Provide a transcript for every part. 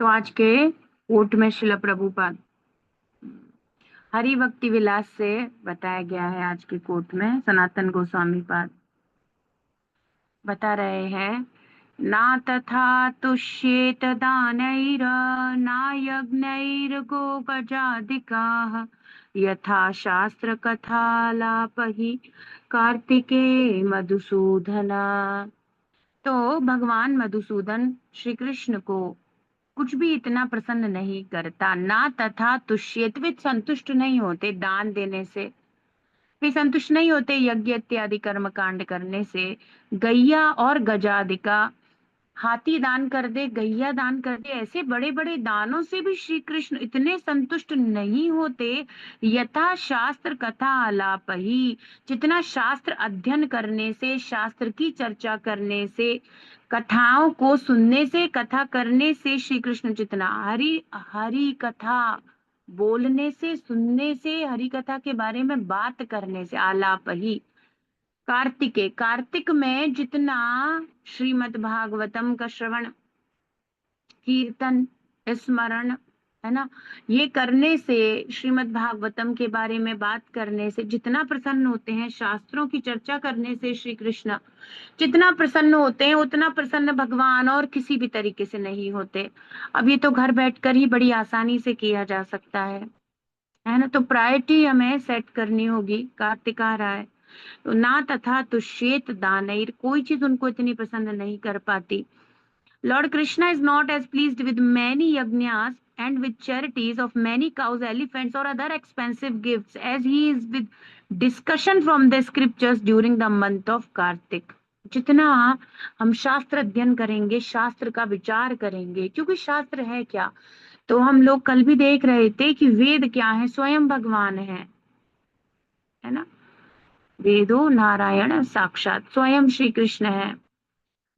तो आज के कोट में शिला प्रभुपाद हरि भक्ति विलास से बताया गया है। आज के कोट में सनातन गोस्वामी पाद बता रहे हैं, ना तथा तुष्येत दानैर ना यज्ञैर्गो गजादिकाः यथा शास्त्र कथालापहि कार्तिके मधुसूदना। तो भगवान मधुसूदन श्री कृष्ण को कुछ भी इतना प्रसन्न नहीं करता। ना तथा तुष्येत, वे संतुष्ट नहीं होते दान देने से, वे संतुष्ट नहीं होते यज्ञ इत्यादि कर्म कांड करने से। गैया और गजादि का, हाथी दान कर दे, गैया दान कर दे, ऐसे बड़े बड़े दानों से भी श्री कृष्ण इतने संतुष्ट नहीं होते। यथा शास्त्र कथा आलाप ही, जितना शास्त्र अध्ययन करने से, शास्त्र की चर्चा करने से, कथाओं को सुनने से, कथा करने से श्री कृष्ण जितना, हरि हरि कथा बोलने से, सुनने से, हरि कथा के बारे में बात करने से, आलाप ही कार्तिके, कार्तिक में जितना श्रीमद् भागवतम का श्रवण कीर्तन स्मरण है ना, ये करने से, श्रीमद् भागवतम के बारे में बात करने से जितना प्रसन्न होते हैं, शास्त्रों की चर्चा करने से श्री कृष्ण जितना प्रसन्न होते हैं, उतना प्रसन्न भगवान और किसी भी तरीके से नहीं होते। अब ये तो घर बैठकर ही बड़ी आसानी से किया जा सकता है ना। तो प्रायोरिटी हमें सेट करनी होगी। कार्तिक आ रहा है तो ना तथा तुष्येत दानैर, कोई चीज उनको इतनी पसंद नहीं कर पाती। Lord Krishna is not as pleased with many yajnas and with charities of many cows, elephants, or other expensive gifts as he is with discussion from the scriptures during the month of Kartik. जितना हम शास्त्र अध्ययन करेंगे, शास्त्र का विचार करेंगे, क्योंकि शास्त्र है क्या, तो हम लोग कल भी देख रहे थे कि वेद क्या है, स्वयं भगवान है ना। वेदो नारायण साक्षात, स्वयं श्री कृष्ण है,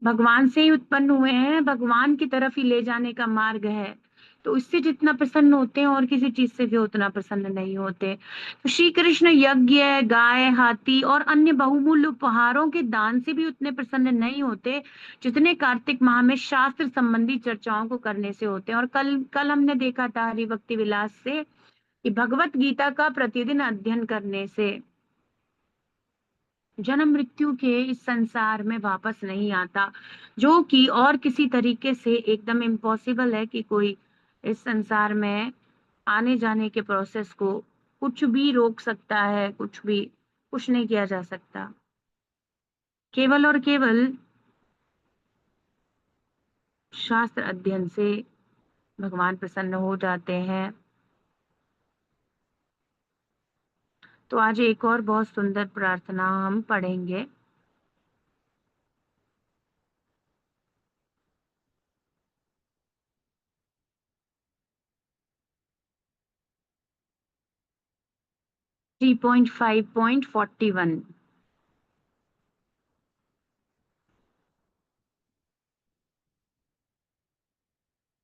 भगवान से ही उत्पन्न हुए हैं, भगवान की तरफ ही ले जाने का मार्ग है। तो इससे जितना प्रसन्न होते हैं और किसी चीज से भी उतना प्रसन्न नहीं होते। तो श्री कृष्ण यज्ञ, गाय, हाथी और अन्य बहुमूल्य उपहारों के दान से भी उतने प्रसन्न नहीं होते जितने कार्तिक माह में शास्त्र संबंधी चर्चाओं को करने से होते हैं। और कल कल हमने देखा था हरि भक्ति विलास से कि भगवत गीता का प्रतिदिन अध्ययन करने से जन्म मृत्यु के इस संसार में वापस नहीं आता, जो कि और किसी तरीके से एकदम इम्पॉसिबल है कि कोई इस संसार में आने जाने के प्रोसेस को कुछ भी रोक सकता है, कुछ भी, कुछ नहीं किया जा सकता। केवल और केवल शास्त्र अध्ययन से भगवान प्रसन्न हो जाते हैं। तो आज एक और बहुत सुंदर प्रार्थना हम पढ़ेंगे। 3.5.41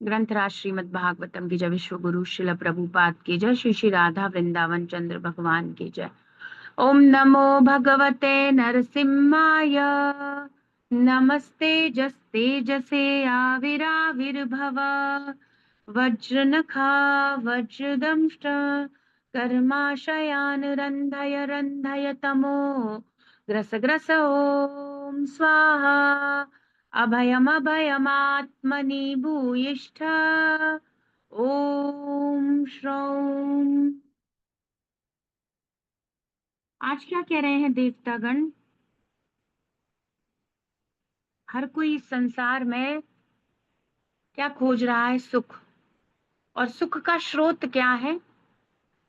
ग्रंथराज श्रीमद् भागवतम की जय, विश्व गुरु शिल प्रभुपाद की जय, श्री श्री राधा वृंदावन चंद्र भगवान की जय। ओम नमो भगवते नरसिम्हाय, नमस्ते जस्ते जसे आविराविर्भव, वज्रनखा वज्रदंष्ट कर्माशयान रंधय रंधय तमो ग्रस ग्रस ओम स्वाहा। अभयम अभयमात्मनि भूयिष्ठ ओम श्रौम। आज क्या कह रहे हैं देवतागण, हर कोई इस संसार में क्या खोज रहा है, सुख। और सुख का स्रोत क्या है,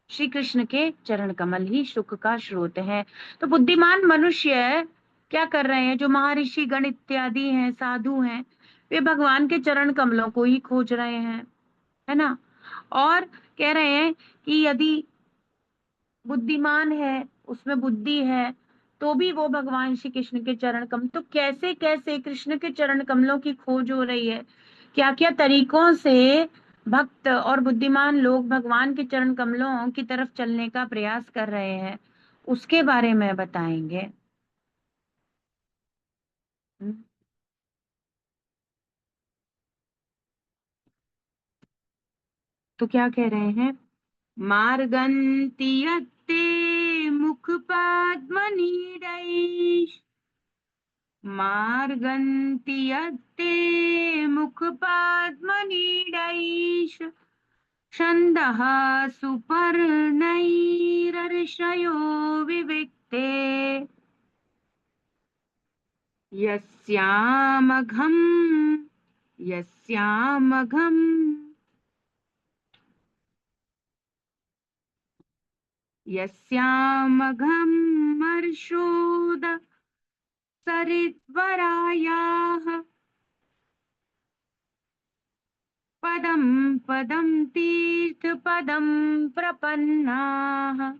श्री कृष्ण के चरण कमल ही सुख का स्रोत है। तो बुद्धिमान मनुष्य क्या कर रहे हैं, जो महर्षि गण इत्यादि हैं, साधु हैं, वे भगवान के चरण कमलों को ही खोज रहे हैं, है ना। और कह रहे हैं कि यदि बुद्धिमान है, उसमें बुद्धि है, तो भी वो भगवान श्री कृष्ण के चरण कमल, तो कैसे कैसे कृष्ण के चरण कमलों की खोज हो रही है, क्या क्या तरीकों से भक्त और बुद्धिमान लोग भगवान के चरण कमलों की तरफ चलने का प्रयास कर रहे हैं, उसके बारे में बताएंगे। हम्म, तो क्या कह रहे हैं, मार्गन्ति यत्ते मुखपद्मनीडैः, मार्गन्ति यत्ते मुखपद्मनीडैः, छन्दः सुपर्णैरर्षयो विविक्ते, यस्यामघम् यस्यामघम् यस्यामघमर्षोद सरिद्वरायाः, पदं पदं तीर्थपदं प्रपन्नाः।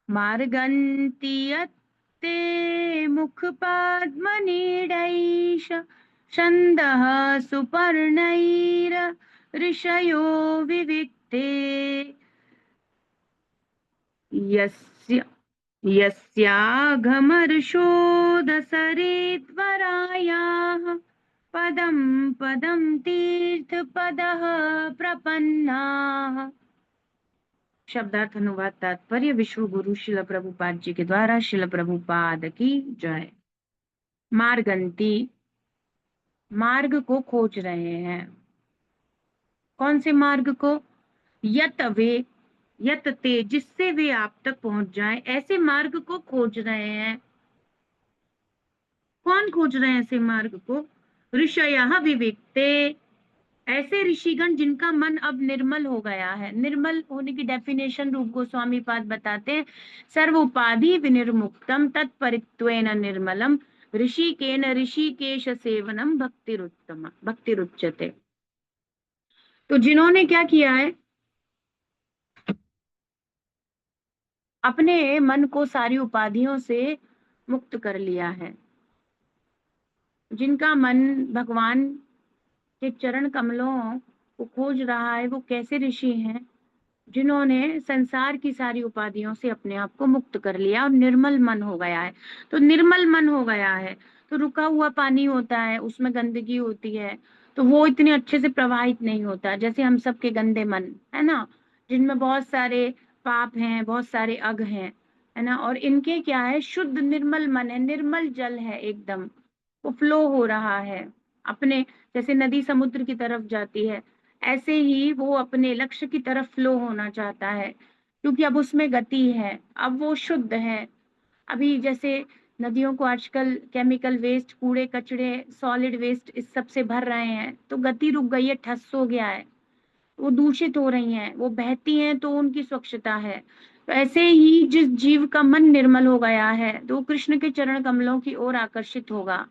मार्गन्ति यत्ते मुखपद्मनीडैः, छन्दः सुपर्णैरर्षयो विविक्ते, यस्य यस्याघमर्षोदसरिद्वरायाः, पदं पदं तीर्थपदः प्रपन्नाः। शब्दार्थ अनुवाद तात्पर्य विश्व गुरु शिल प्रभुपाद जी के द्वारा, शिल प्रभुपाद की जय। मार्गंती, मार्ग को खोज रहे हैं। कौन से मार्ग को? यत वे, यत ते, जिससे वे आप तक पहुंच जाएं, ऐसे मार्ग को खोज रहे हैं। कौन खोज रहे हैं ऐसे मार्ग को? ऋषयः विविक्ते, ऐसे ऋषिगण जिनका मन अब निर्मल हो गया है। निर्मल होने की डेफिनेशन रूप गोस्वामी पाद बताते हैं, सर्वोपाधि विनिर्मुक्तम तत्परित्वेन निर्मलम ऋषिकेन ऋषिकेश सेवनम भक्तिरुत्तम भक्तिरुच्यते। तो जिन्होंने क्या किया है, अपने मन को सारी उपाधियों से मुक्त कर लिया है, जिनका मन भगवान के चरण कमलों को खोज रहा है, वो कैसे ऋषि हैं? जिन्होंने संसार की सारी उपाधियों से अपने आप को मुक्त कर लिया और निर्मल मन हो गया है। तो निर्मल मन हो गया है तो रुका हुआ पानी होता है, उसमें गंदगी होती है, तो वो इतने अच्छे से प्रवाहित नहीं होता, जैसे हम सबके गंदे मन है ना, जिनमें बहुत सारे पाप हैं, बहुत सारे अघ हैं, है ना, और इनके क्या है, शुद्ध निर्मल मन है, निर्मल जल है, एकदम वो फ्लो हो रहा है अपने, जैसे नदी समुद्र की तरफ जाती है, ऐसे ही वो अपने लक्ष्य की तरफ फ्लो होना चाहता है, क्योंकि अब उसमें गति है, अब वो शुद्ध है। अभी जैसे नदियों को आजकल केमिकल वेस्ट, कूड़े कचड़े, सॉलिड वेस्ट इस सब से भर रहे हैं, तो गति रुक गई है, ठस हो गया है, वो दूषित हो रही हैं, वो बहती हैं तो उनकी स्वच्छता है। तो ऐसे ही जिस जीव का मन निर्मल हो गया है तो वो कृष्ण के चरण कमलों की ओर आकर्षित होगा,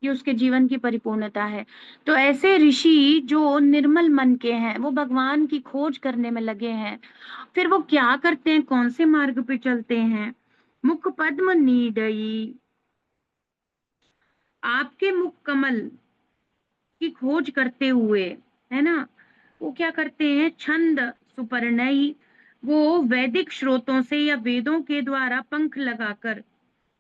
ये उसके जीवन की परिपूर्णता है। तो ऐसे ऋषि जो निर्मल मन के हैं, वो भगवान की खोज करने में लगे हैं। फिर वो क्या करते हैं, कौन से मार्ग पे चलते हैं? मुख पद्म नीडई, आपके मुख कमल की खोज करते हुए, है ना, वो क्या करते हैं, छंद सुपर्णई, वो वैदिक स्रोतों से या वेदों के द्वारा पंख लगाकर,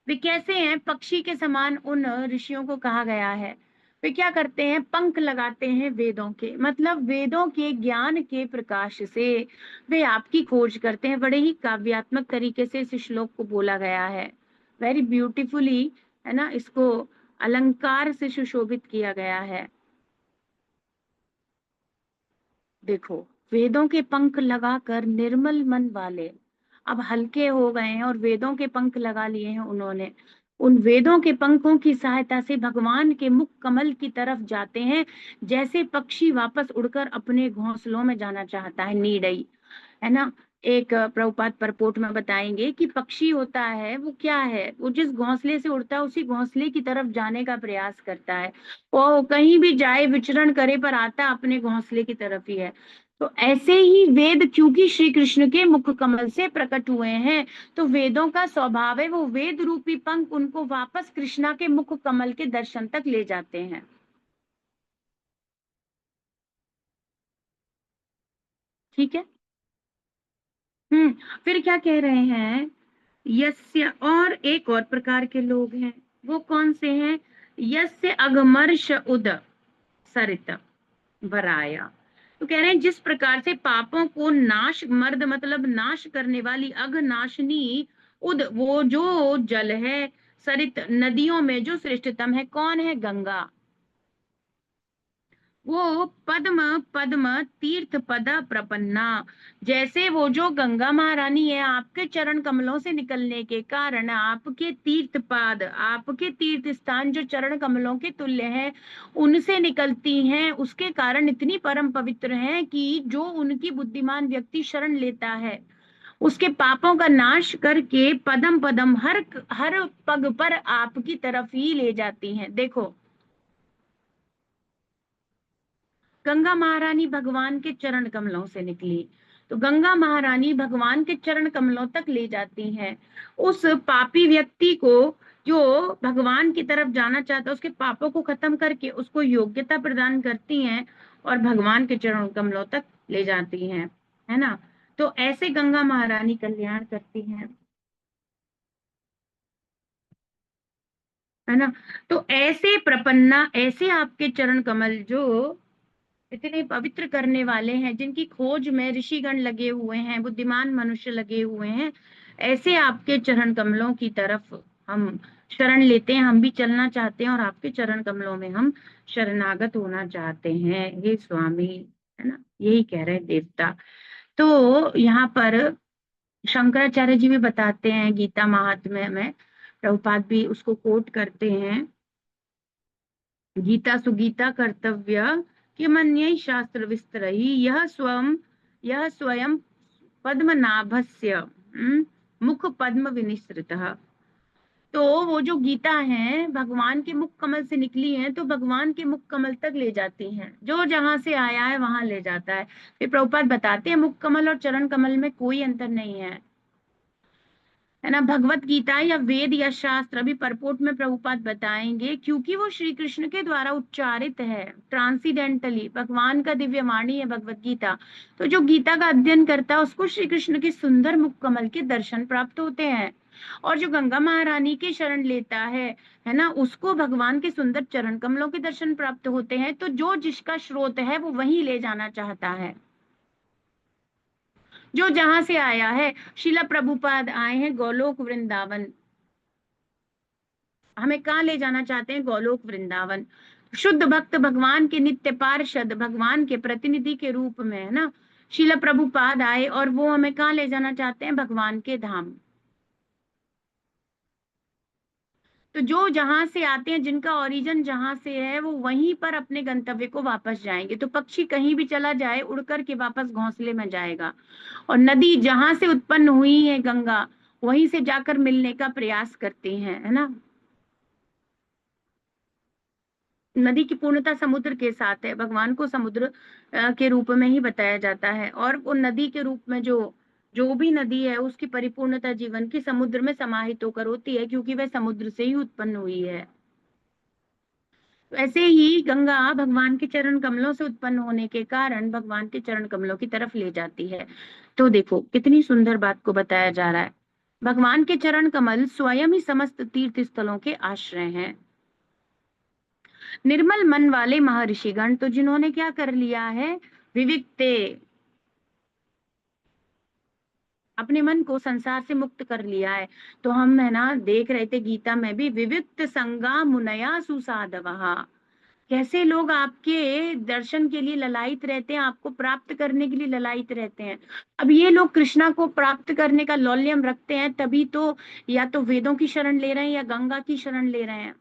वे कैसे हैं, पक्षी के समान उन ऋषियों को कहा गया है। वे क्या करते हैं, पंख लगाते हैं वेदों के, मतलब वेदों के ज्ञान के प्रकाश से वे आपकी खोज करते हैं। बड़े ही काव्यात्मक तरीके से इस श्लोक को बोला गया है, वेरी ब्यूटीफुली, है ना, इसको अलंकार से सुशोभित किया गया है। देखो, वेदों के पंख लगाकर निर्मल मन वाले अब हल्के हो गए हैं और वेदों के पंख लगा लिए हैं उन्होंने। उन वेदों के पंखों की सहायता से भगवान के मुख कमल की तरफ जाते हैं, जैसे पक्षी वापस उड़कर अपने घोंसलों में जाना चाहता है, नीडई, है ना। एक प्रभुपाद परपोट में बताएंगे कि पक्षी होता है वो क्या है, वो जिस घोंसले से उड़ता है उसी घोंसले की तरफ जाने का प्रयास करता है, वो कहीं भी जाए विचरण करे पर आता अपने घोंसले की तरफ ही है। तो ऐसे ही वेद क्योंकि श्री कृष्ण के मुख कमल से प्रकट हुए हैं, तो वेदों का स्वभाव है वो वेद रूपी पंख उनको वापस कृष्णा के मुख कमल के दर्शन तक ले जाते हैं। ठीक है। फिर क्या कह रहे हैं, यस्य, और एक और प्रकार के लोग हैं, वो कौन से हैं, यस्य अघमर्ष उद सरित वराया। तो कह रहे हैं जिस प्रकार से पापों को नाश, मर्द मतलब नाश करने वाली, अघनाशिनी, उद वो जो जल है, सरित नदियों में जो श्रेष्ठतम है, कौन है? गंगा। वो पद्म पद्म तीर्थ पद प्रपन्ना, जैसे वो जो गंगा महारानी है, आपके चरण कमलों से निकलने के कारण, आपके तीर्थ पाद, आपके तीर्थ स्थान जो चरण कमलों के तुल्य हैं, उनसे निकलती हैं, उसके कारण इतनी परम पवित्र हैं कि जो उनकी बुद्धिमान व्यक्ति शरण लेता है, उसके पापों का नाश करके पदम पदम हर हर पग पर आपकी तरफ ही ले जाती हैं। देखो, गंगा महारानी भगवान के चरण कमलों से निकली, तो गंगा महारानी भगवान के चरण कमलों तक ले जाती हैं उस पापी व्यक्ति को, जो भगवान की तरफ जाना चाहता है, उसके पापों को खत्म करके उसको योग्यता प्रदान करती हैं और भगवान के चरण कमलों तक ले जाती हैं, है ना। तो ऐसे गंगा महारानी कल्याण करती हैं, है ना। तो ऐसे प्रपन्ना, ऐसे आपके चरण कमल जो इतने पवित्र करने वाले हैं, जिनकी खोज में ऋषिगण लगे हुए हैं, बुद्धिमान मनुष्य लगे हुए हैं, ऐसे आपके चरण कमलों की तरफ हम शरण लेते हैं, हम भी चलना चाहते हैं और आपके चरण कमलों में हम शरणागत होना चाहते हैं, हे स्वामी, है ना। यही कह रहे हैं देवता। तो यहाँ पर शंकराचार्य जी भी बताते हैं गीता महात्म्य में, प्रभुपाद भी उसको कोट करते हैं, गीता सुगीता कर्तव्य किमन्यै शास्त्र विस्तरहि यह स्वयं पद्मनाभस्य मुख पद्म विनिसृतः। तो वो जो गीता है भगवान के मुख कमल से निकली है, तो भगवान के मुख कमल तक ले जाती हैं, जो जहां से आया है वहां ले जाता है। फिर प्रभुपाद बताते हैं मुख कमल और चरण कमल में कोई अंतर नहीं है, है ना। भगवत गीता या वेद या शास्त्र अभी परपोर्ट में प्रभुपाद बताएंगे, क्योंकि वो श्री कृष्ण के द्वारा उच्चारित है ट्रांसीडेंटली, भगवान का दिव्य वाणी है भगवत गीता। तो जो गीता का अध्ययन करता है उसको श्री कृष्ण के सुंदर मुख कमल के दर्शन प्राप्त होते हैं, और जो गंगा महारानी के शरण लेता है ना, उसको भगवान के सुंदर चरण कमलों के दर्शन प्राप्त होते हैं। तो जो जिसका स्रोत है वो वहीं ले जाना चाहता है, जो जहां से आया है। शिला प्रभुपाद आए हैं गोलोक वृंदावन, हमें कहाँ ले जाना चाहते हैं? गोलोक वृंदावन। शुद्ध भक्त भगवान के नित्य पार्षद, भगवान के प्रतिनिधि के रूप में, है ना, शिला प्रभुपाद आए और वो हमें कहाँ ले जाना चाहते हैं? भगवान के धाम। तो जो जहां से आते हैं, जिनका ओरिजिन जहां से है, वो वहीं पर अपने गंतव्य को वापस जाएंगे। तो पक्षी कहीं भी चला जाए, उड़ करके वापस घोंसले में जाएगा। और नदी जहां से उत्पन्न हुई है गंगा, वहीं से जाकर मिलने का प्रयास करती है ना। नदी की पूर्णता समुद्र के साथ है, भगवान को समुद्र के रूप में ही बताया जाता है, और वो नदी के रूप में जो जो भी नदी है उसकी परिपूर्णता जीवन की समुद्र में समाहित होकर होती है, क्योंकि वह समुद्र से ही उत्पन्न हुई है। तो ऐसे ही गंगा भगवान के चरण कमलों से उत्पन्न होने के कारण भगवान के चरण कमलों की तरफ ले जाती है। तो देखो कितनी सुंदर बात को बताया जा रहा है, भगवान के चरण कमल स्वयं ही समस्त तीर्थ स्थलों के आश्रय हैं। निर्मल मन वाले महर्षिगण, तो जिन्होंने क्या कर लिया है? विविक्ते, अपने मन को संसार से मुक्त कर लिया है। तो हम, है ना, देख रहे थे गीता में भी, विविक्त संगा मुनया सुसाधवः, कैसे लोग आपके दर्शन के लिए ललायित रहते हैं, आपको प्राप्त करने के लिए ललायित रहते हैं। अब ये लोग कृष्णा को प्राप्त करने का लौल्यम रखते हैं, तभी तो या तो वेदों की शरण ले रहे हैं या गंगा की शरण ले रहे हैं।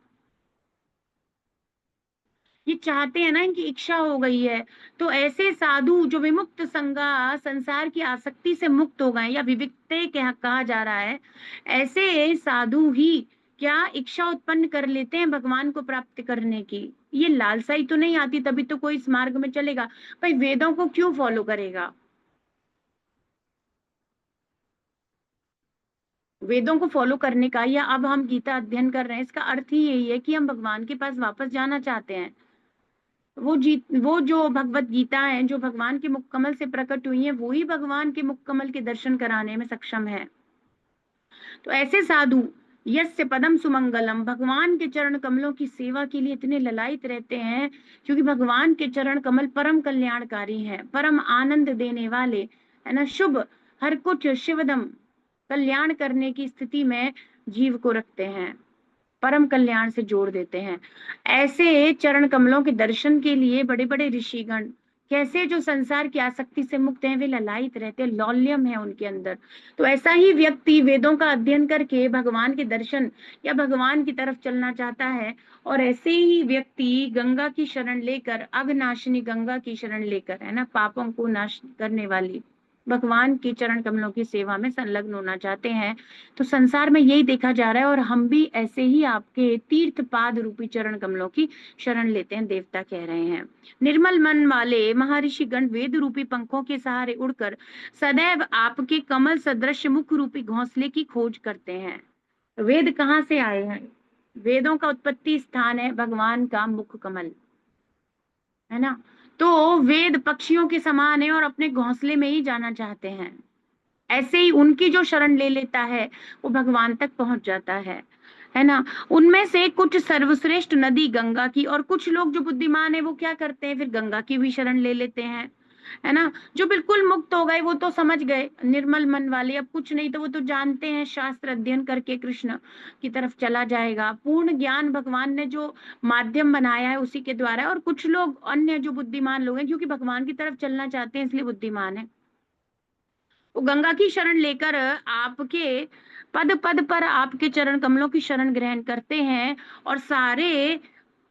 ये चाहते हैं ना, इनकी इच्छा हो गई है। तो ऐसे साधु जो विमुक्त संगा, संसार की आसक्ति से मुक्त हो गए, या विविक्ते कहा जा रहा है, ऐसे साधु ही क्या इच्छा उत्पन्न कर लेते हैं भगवान को प्राप्त करने की। ये लालसा ही तो नहीं आती, तभी तो कोई इस मार्ग में चलेगा। भाई वेदों को क्यों फॉलो करेगा? वेदों को फॉलो करने का, या अब हम गीता अध्ययन कर रहे हैं, इसका अर्थ ही यही है कि हम भगवान के पास वापस जाना चाहते हैं। वो जो भगवत गीता है, जो भगवान के मुख कमल से प्रकट हुई है, वो ही भगवान के मुख कमल के दर्शन कराने में सक्षम है। तो ऐसे साधु यस्य पदम सुमंगलम, भगवान के चरण कमलों की सेवा के लिए इतने ललायित रहते हैं, क्योंकि भगवान के चरण कमल परम कल्याणकारी हैं, परम आनंद देने वाले, है ना, शुभ हर कुछ शिवदम कल्याण करने की स्थिति में जीव को रखते हैं, परम कल्याण से जोड़ देते हैं। ऐसे चरण कमलों के दर्शन के लिए बड़े बड़े ऋषिगण कैसे, जो संसार की आसक्ति से मुक्त हैं, वे ललायित रहते हैं, लौल्यम है उनके अंदर। तो ऐसा ही व्यक्ति वेदों का अध्ययन करके भगवान के दर्शन या भगवान की तरफ चलना चाहता है, और ऐसे ही व्यक्ति गंगा की शरण लेकर, अघनाशिनी गंगा की शरण लेकर, है ना, पापों को नाश करने वाली भगवान के चरण कमलों की सेवा में संलग्न होना चाहते हैं। तो संसार में यही देखा जा रहा है, और हम भी ऐसे ही आपके तीर्थ पाद रूपी चरण कमलों की शरण लेते हैं, देवता कह रहे हैं। निर्मल मन वाले महर्षि गण वेद रूपी पंखों के सहारे उड़कर सदैव आपके कमल सदृश मुख रूपी घोंसले की खोज करते हैं। वेद कहाँ से आए हैं? वेदों का उत्पत्ति स्थान है भगवान का मुख कमल, है ना। तो वेद पक्षियों के समान है और अपने घोंसले में ही जाना चाहते हैं। ऐसे ही उनकी जो शरण ले लेता है वो भगवान तक पहुंच जाता है ना। उनमें से कुछ सर्वश्रेष्ठ नदी गंगा की, और कुछ लोग जो बुद्धिमान है वो क्या करते हैं, फिर गंगा की भी शरण ले लेते हैं, है ना। जो बिल्कुल मुक्त हो गए वो तो समझ गए, निर्मल मन वाले, अब कुछ नहीं तो वो तो जानते हैं, शास्त्र अध्ययन करके कृष्ण की तरफ चला जाएगा। पूर्ण ज्ञान भगवान ने जो माध्यम बनाया है उसी के द्वारा। और कुछ लोग अन्य जो बुद्धिमान लोग हैं, क्योंकि भगवान की तरफ चलना चाहते हैं इसलिए बुद्धिमान है, वो गंगा की शरण लेकर आपके पद पद पर आपके चरण कमलों की शरण ग्रहण करते हैं, और सारे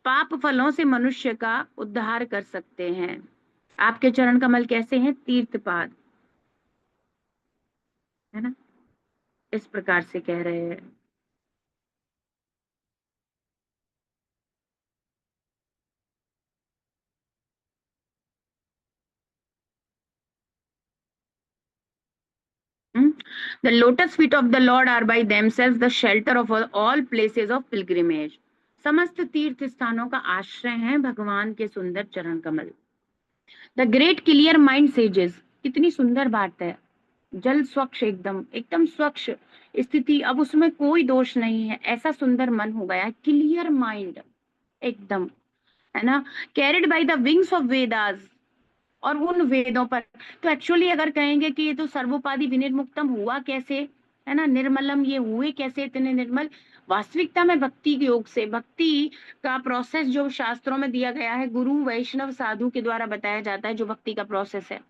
पाप फलों से मनुष्य का उद्धार कर सकते हैं। आपके चरण कमल कैसे हैं? तीर्थपाद, है ना, इस प्रकार से कह रहे हैं। The lotus feet of the Lord are by themselves the shelter of all places of pilgrimage. समस्त तीर्थ स्थानों का आश्रय है भगवान के सुंदर चरण कमल। The great clear mind sages, कितनी सुंदर बात है। जल स्वच्छ, एकदम एकदम स्वच्छ स्थिति, अब उसमें कोई दोष नहीं है, ऐसा सुंदर मन हो गया, क्लियर माइंड एकदम, है ना। Carried by the wings of Vedas, और उन वेदों पर। तो एक्चुअली अगर कहेंगे कि ये तो सर्वोपाधि विनिर्मुक्तम हुआ कैसे, है ना, निर्मलम, ये हुए कैसे इतने निर्मल? वास्तविकता में भक्ति के योग से, भक्ति का प्रोसेस जो शास्त्रों में दिया गया है, गुरु वैष्णव साधु के द्वारा बताया जाता है, जो भक्ति का प्रोसेस है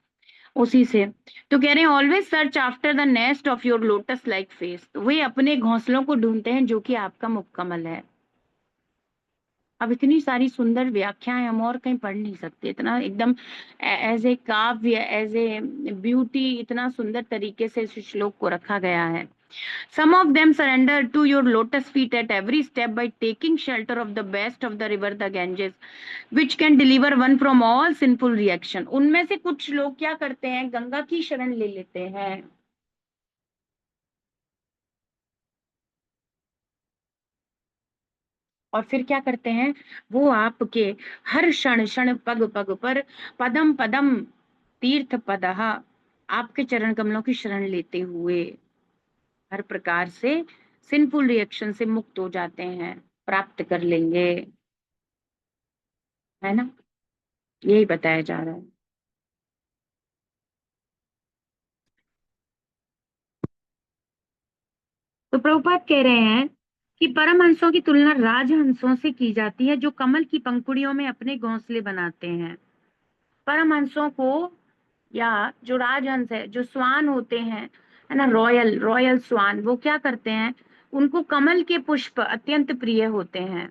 उसी से। तो कह रहे हैं always search after the nest of your lotus like face, तो वे अपने घोंसलों को ढूंढते हैं जो कि आपका मुक्कमल है। अब इतनी सारी सुंदर व्याख्याएं हम और कहीं पढ़ नहीं सकते, इतना एकदम एज ए काव्य, एज ए ब्यूटी, इतना सुंदर तरीके से इस श्लोक को रखा गया है। Some of them surrender to your lotus feet at every step by taking shelter of the best of the river, the Ganges, which can deliver one from all sinful reaction. उनमें से कुछ लोग क्या करते हैं, गंगा की शरण ले लेते हैं, और फिर क्या करते हैं, वो आपके हर क्षण क्षण पग पग पर पदम पदम तीर्थ पदः, आपके चरण कमलों की शरण लेते हुए हर प्रकार से सिंफुल रिएक्शन से मुक्त हो जाते हैं, प्राप्त कर लेंगे, है ना। यही बताया जा रहा है। तो प्रभुपाद कह रहे हैं कि परमहंसों की तुलना राजहंसों से की जाती है, जो कमल की पंखुड़ियों में अपने घोंसले बनाते हैं। परमहंसों को, या जो राजहंस है, जो स्वान होते हैं, है ना, रॉयल रॉयल स्वान, वो क्या करते हैं, उनको कमल के पुष्प अत्यंत प्रिय होते हैं।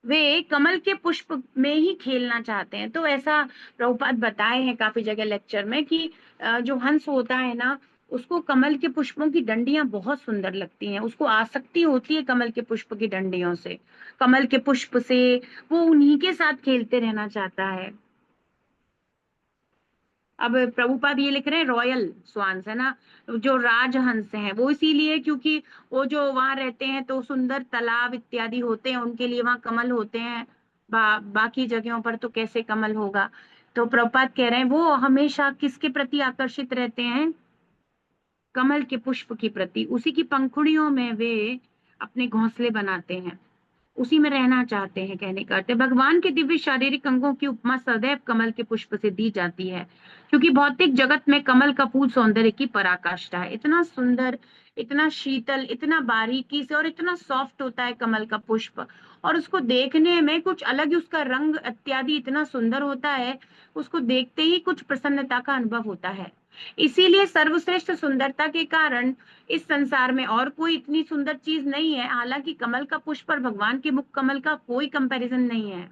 वे कमल के पुष्प में ही खेलना चाहते हैं। तो ऐसा प्रभुपाद बताए हैं काफी जगह लेक्चर में कि जो हंस होता है ना, उसको कमल के पुष्पों की डंडियां बहुत सुंदर लगती हैं, उसको आसक्ति होती है कमल के पुष्प की डंडियों से, कमल के पुष्प से, वो उन्हीं के साथ खेलते रहना चाहता है। अब प्रभुपाद ये लिख रहे हैं रॉयल स्वान्स, है ना, जो राजहंस हैं, वो इसीलिए क्योंकि वो जो वहां रहते हैं तो सुंदर तालाब इत्यादि होते हैं, उनके लिए वहां कमल होते हैं। बाकी जगहों पर तो कैसे कमल होगा। तो प्रभुपाद कह रहे हैं वो हमेशा किसके प्रति आकर्षित रहते हैं, कमल के पुष्प की प्रति, उसी की पंखुड़ियों में वे अपने घोंसले बनाते हैं, उसी में रहना चाहते हैं। कहने का अर्थ है भगवान के दिव्य शारीरिक अंगों की उपमा सदैव कमल के पुष्प से दी जाती है, क्योंकि भौतिक जगत में कमल का फूल सौंदर्य की पराकाष्ठा है। इतना सुंदर, इतना शीतल, इतना बारीकी से और इतना सॉफ्ट होता है कमल का पुष्प, और उसको देखने में कुछ अलग ही, उसका रंग इत्यादि इतना सुंदर होता है, उसको देखते ही कुछ प्रसन्नता का अनुभव होता है। इसीलिए सर्वश्रेष्ठ सुंदरता के कारण इस संसार में और कोई इतनी सुंदर चीज नहीं है। हालांकि कमल का पुष्प और भगवान के मुख कमल का कोई कंपैरिजन नहीं है,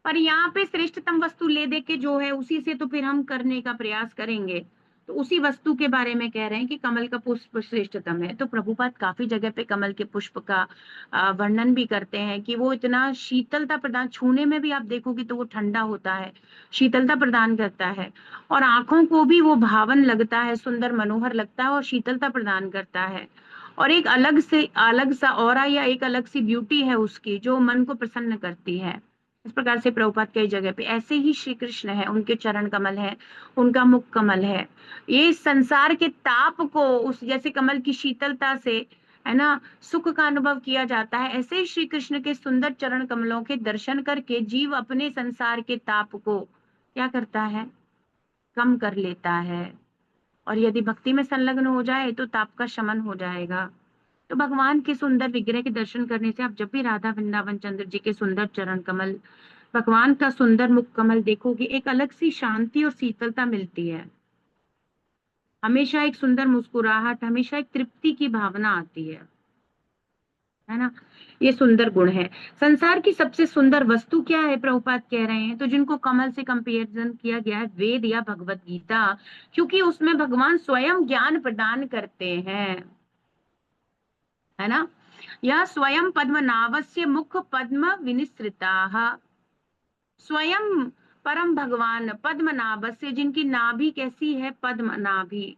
पर यहाँ पे श्रेष्ठतम वस्तु ले दे के जो है उसी से तो फिर हम करने का प्रयास करेंगे। तो उसी वस्तु के बारे में कह रहे हैं कि कमल का पुष्प श्रेष्ठतम है। तो प्रभुपाद काफी जगह पे कमल के पुष्प का वर्णन भी करते हैं कि वो इतना शीतलता प्रदान, छूने में भी आप देखोगे तो वो ठंडा होता है, शीतलता प्रदान करता है, और आंखों को भी वो भावन लगता है, सुंदर मनोहर लगता है और शीतलता प्रदान करता है। और एक अलग सा ऑरा या एक अलग सी ब्यूटी है उसकी, जो मन को प्रसन्न करती है। इस प्रकार से प्रभुपाद कई जगह पे ऐसे ही श्री कृष्ण है, उनके चरण कमल है, उनका मुख कमल है। ये संसार के ताप को उस जैसे कमल की शीतलता से, है ना, सुख का अनुभव किया जाता है, ऐसे ही श्री कृष्ण के सुंदर चरण कमलों के दर्शन करके जीव अपने संसार के ताप को क्या करता है, कम कर लेता है। और यदि भक्ति में संलग्न हो जाए तो ताप का शमन हो जाएगा। तो भगवान के सुंदर विग्रह के दर्शन करने से आप जब भी राधा वृंदावन चंद्र जी के सुंदर चरण कमल, भगवान का सुंदर मुख कमल देखोगे, एक अलग सी शांति और शीतलता मिलती है। हमेशा एक सुंदर मुस्कुराहट, हमेशा एक तृप्ति की भावना आती है ना। ये सुंदर गुण है। संसार की सबसे सुंदर वस्तु क्या है, प्रभुपाद कह रहे हैं, तो जिनको कमल से कंपेरिजन किया गया है, वेद या भगवत गीता, क्योंकि उसमें भगवान स्वयं ज्ञान प्रदान करते हैं, है ना। यह स्वयं पद्मनाभस्य मुख पद्म विनिसृताः, स्वयं परम भगवान पद्मनाभ से, जिनकी नाभि कैसी है, पद्म नाभि,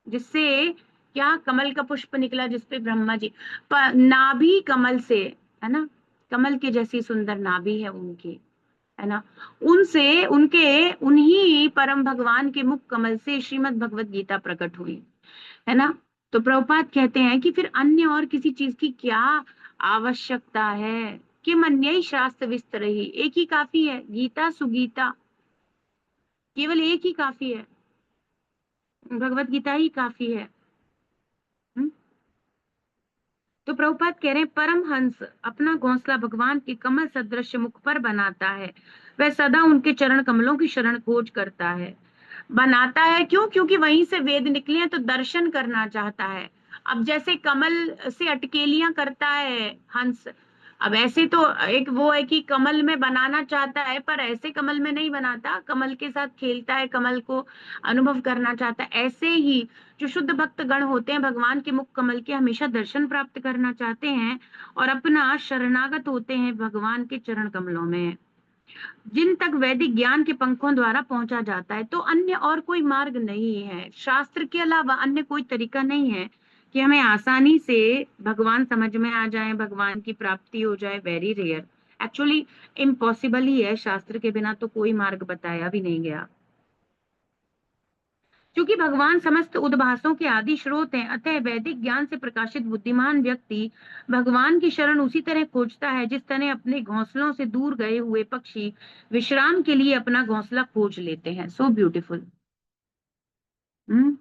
जिससे क्या कमल का पुष्प निकला, जिसपे ब्रह्मा जी नाभि कमल से, है ना, कमल के जैसी सुंदर नाभि है उनकी, है ना। उनसे, उनके उन्हीं परम भगवान के मुख कमल से श्रीमद् भगवत गीता प्रकट हुई, है ना। तो प्रभुपाद कहते हैं कि फिर अन्य और किसी चीज की क्या आवश्यकता है, कि मन्य शास्त्र विस्तर ही, एक ही काफी है, गीता सुगीता, केवल एक ही काफी है, भगवत गीता ही काफी है। हुँ? तो प्रभुपाद कह रहे हैं परमहंस अपना घोंसला भगवान के कमल सदृश मुख पर बनाता है, वह सदा उनके चरण कमलों की शरण खोज करता है। बनाता है क्यों, क्योंकि वहीं से वेद निकले हैं, तो दर्शन करना चाहता है। अब जैसे कमल से अटकेलियां करता है हंस, अब ऐसे तो एक वो है कि कमल में बनाना चाहता है, पर ऐसे कमल में नहीं बनाता, कमल के साथ खेलता है, कमल को अनुभव करना चाहता है। ऐसे ही जो शुद्ध भक्त गण होते हैं, भगवान के मुख कमल के हमेशा दर्शन प्राप्त करना चाहते हैं, और अपना शरणागत होते हैं भगवान के चरण कमलों में, जिन तक वैदिक ज्ञान के पंखों द्वारा पहुंचा जाता है। तो अन्य और कोई मार्ग नहीं है, शास्त्र के अलावा अन्य कोई तरीका नहीं है कि हमें आसानी से भगवान समझ में आ जाए, भगवान की प्राप्ति हो जाए। वेरी रेयर, एक्चुअली इम्पॉसिबल ही है, शास्त्र के बिना तो कोई मार्ग बताया भी नहीं गया। क्योंकि भगवान समस्त उद्भासों के आदि स्रोत हैं, अतः वैदिक ज्ञान से प्रकाशित बुद्धिमान व्यक्ति भगवान की शरण उसी तरह खोजता है जिस तरह अपने घोंसलों से दूर गए हुए पक्षी विश्राम के लिए अपना घोंसला खोज लेते हैं। So beautiful. हम्म,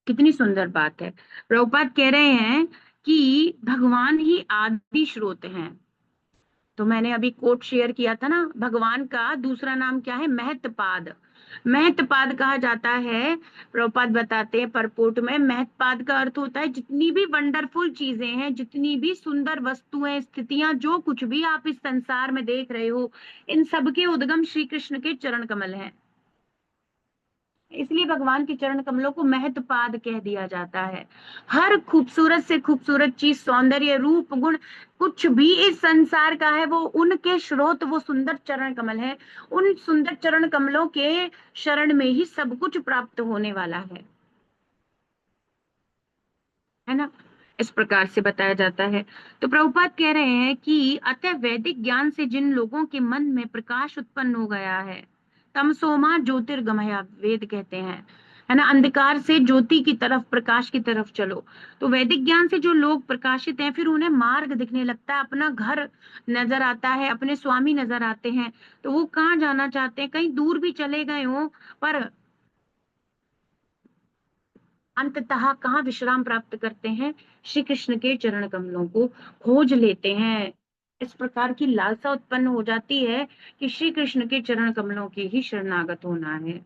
कितनी सुंदर बात है। प्रभुपाद कह रहे हैं कि भगवान ही आदि स्रोत हैं। तो मैंने अभी कोट शेयर किया था ना, भगवान का दूसरा नाम क्या है, महतपाद। महतपाद कहा जाता है, प्रभुपाद बताते हैं परपोट में, महतपाद का अर्थ होता है जितनी भी वंडरफुल चीजें हैं, जितनी भी सुंदर वस्तुएं, स्थितियां, जो कुछ भी आप इस संसार में देख रहे हो, इन सब के उद्गम श्री कृष्ण के चरण कमल हैं। इसलिए भगवान के चरण कमलों को महत्पाद कह दिया जाता है। हर खूबसूरत से खूबसूरत चीज, सौंदर्य, रूप, गुण, कुछ भी इस संसार का है, वो उनके स्रोत, वो सुंदर चरण कमल है। उन सुंदर चरण कमलों के शरण में ही सब कुछ प्राप्त होने वाला है ना। इस प्रकार से बताया जाता है। तो प्रभुपाद कह रहे हैं कि अतः वैदिक ज्ञान से जिन लोगों के मन में प्रकाश उत्पन्न हो गया है, तमसोमा ज्योतिर्गमया वेद कहते हैं, है ना। अंधकार से ज्योति की तरफ, प्रकाश की तरफ चलो। तो वैदिक ज्ञान से जो लोग प्रकाशित हैं, फिर उन्हें मार्ग दिखने लगता है, अपना घर नजर आता है, अपने स्वामी नजर आते हैं। तो वो कहाँ जाना चाहते हैं, कहीं दूर भी चले गए हों, पर अंततः कहाँ विश्राम प्राप्त करते हैं, श्री कृष्ण के चरण कमलों को खोज लेते हैं। इस प्रकार की लालसा उत्पन्न हो जाती है कि श्री कृष्ण के चरण कमलों की ही शरणागत होना है,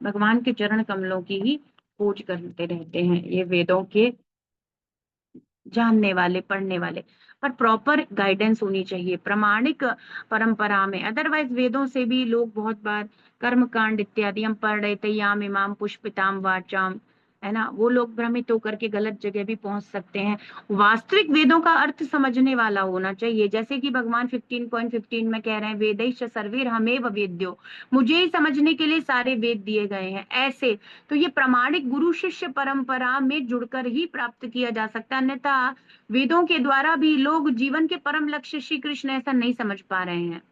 भगवान के चरण कमलों की ही खोज करते रहते हैं ये वेदों के जानने वाले, पढ़ने वाले। पर प्रॉपर गाइडेंस होनी चाहिए, प्रमाणिक परंपरा में। अदरवाइज वेदों से भी लोग बहुत बार कर्म कांड इत्यादि हम पढ़ रहे थे, याम इमाम पुष्पिताम वाचाम, है ना, वो लोग भ्रमित होकर के गलत जगह भी पहुंच सकते हैं। वास्तविक वेदों का अर्थ समझने वाला होना चाहिए, जैसे कि भगवान 15.15 में कह रहे हैं, वेदैश्च सर्वैर हमेव वेद्यो, मुझे ही समझने के लिए सारे वेद दिए गए हैं, ऐसे। तो ये प्रामाणिक गुरु शिष्य परंपरा में जुड़कर ही प्राप्त किया जा सकता है, अन्यथा वेदों के द्वारा भी लोग जीवन के परम लक्ष्य श्री कृष्ण ऐसा नहीं समझ पा रहे हैं।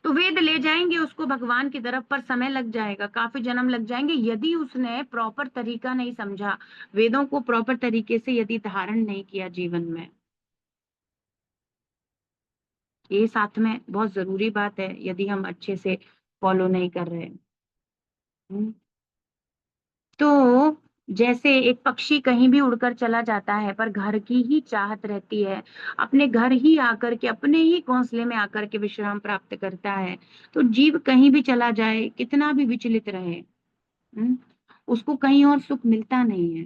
तो वेद ले जाएंगे उसको भगवान की तरफ, पर समय लग जाएगा, काफी जन्म लग जाएंगे, यदि उसने प्रॉपर तरीका नहीं समझा, वेदों को प्रॉपर तरीके से यदि धारण नहीं किया जीवन में। ये साथ में बहुत जरूरी बात है, यदि हम अच्छे से फॉलो नहीं कर रहे। हम्म। तो जैसे एक पक्षी कहीं भी उड़कर चला जाता है, पर घर की ही चाहत रहती है, अपने घर ही आकर के, अपने ही घोंसले में आकर के विश्राम प्राप्त करता है। तो जीव कहीं भी चला जाए, कितना भी विचलित रहे, उसको कहीं और सुख मिलता नहीं है।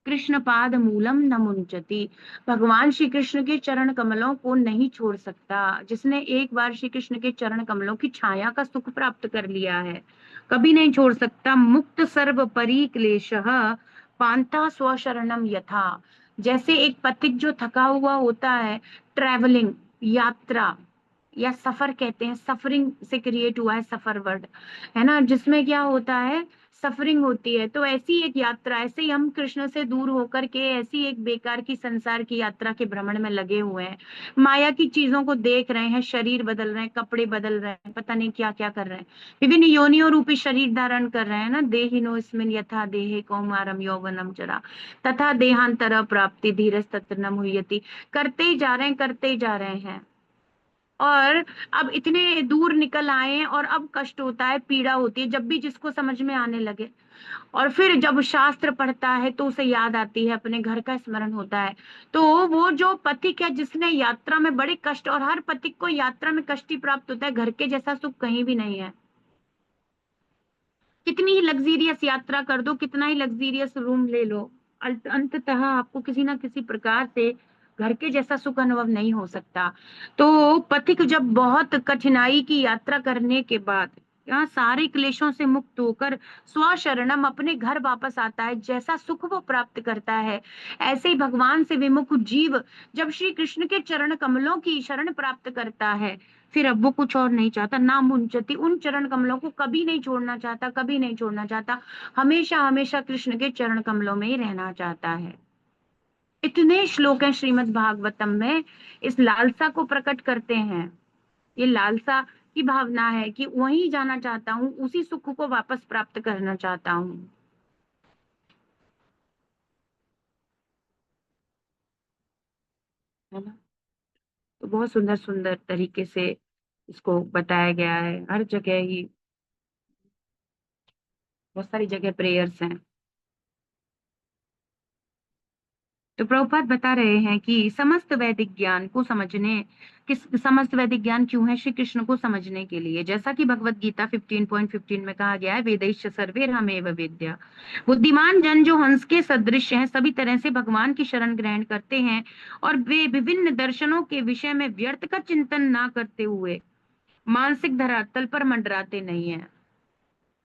कृष्ण पाद मूलम न मुंचति, भगवान श्री कृष्ण के चरण कमलों को नहीं छोड़ सकता। जिसने एक बार श्री कृष्ण के चरण कमलों की छाया का सुख प्राप्त कर लिया है, कभी नहीं छोड़ सकता। मुक्त सर्व परिक्लेशः पांता स्वशरणम यथा, जैसे एक पथिक जो थका हुआ होता है, ट्रैवलिंग, यात्रा या सफर कहते हैं, सफरिंग से क्रिएट हुआ है सफर वर्ड, है ना, जिसमें क्या होता है, सफरिंग होती है। तो ऐसी एक यात्रा, ऐसे ही हम कृष्ण से दूर होकर के ऐसी एक बेकार की संसार की यात्रा के भ्रमण में लगे हुए हैं, माया की चीजों को देख रहे हैं, शरीर बदल रहे हैं, कपड़े बदल रहे हैं, पता नहीं क्या क्या कर रहे हैं, विभिन्न योनियों रूपी शरीर धारण कर रहे हैं ना, देहिनो स्मिन यथा देहे कौमारम यौवनम जरा तथा देहांतर प्राप्ति धीरज तत्र न मुह्यति, करते ही जा रहे हैं, करते ही जा रहे हैं। और अब इतने दूर निकल आए हैं और अब कष्ट होता है, पीड़ा होती है, जब भी जिसको समझ में आने लगे। और फिर जब शास्त्र पढ़ता है तो उसे याद आती है, अपने घर का स्मरण होता है। तो वो जो पथिक है, जिसने यात्रा में बड़े कष्ट, और हर पथिक को यात्रा में कष्ट ही प्राप्त होता है, घर के जैसा सुख कहीं भी नहीं है। कितनी ही लग्जीरियस यात्रा कर दो, कितना ही लग्जीरियस रूम ले लो, अंततः आपको किसी ना किसी प्रकार से घर के जैसा सुख अनुभव नहीं हो सकता। तो पथिक जब बहुत कठिनाई की यात्रा करने के बाद यहाँ सारे क्लेशों से मुक्त होकर स्वशरणम अपने घर वापस आता है, जैसा सुख वो प्राप्त करता है, ऐसे ही भगवान से विमुख जीव जब श्री कृष्ण के चरण कमलों की शरण प्राप्त करता है, फिर अब वो कुछ और नहीं चाहता, ना मुंचती, उन चरण कमलों को कभी नहीं छोड़ना चाहता, कभी नहीं छोड़ना चाहता, हमेशा हमेशा कृष्ण के चरण कमलों में ही रहना चाहता है। इतने श्लोक हैं श्रीमद् भागवतम में, इस लालसा को प्रकट करते हैं। ये लालसा की भावना है कि वहीं जाना चाहता हूँ, उसी सुख को वापस प्राप्त करना चाहता हूँ, है ना। तो बहुत सुंदर सुंदर तरीके से इसको बताया गया है, हर जगह ही बहुत सारी जगह प्रेयर्स हैं। तो प्रभुपाद बता रहे हैं कि समस्त वैदिक ज्ञान को समझने, किस समस्त वैदिक ज्ञान क्यों है, श्री कृष्ण को समझने के लिए। जैसा कि भगवत गीता 15.15 में कहा गया है, वेदैश्च सर्वैर हमेव वेद्या, बुद्धिमान जन जो हंस के सदृश हैं, सभी तरह से भगवान की शरण ग्रहण करते हैं, और वे विभिन्न दर्शनों के विषय में व्यर्थ का चिंतन ना करते हुए मानसिक धरातल पर मंडराते नहीं है।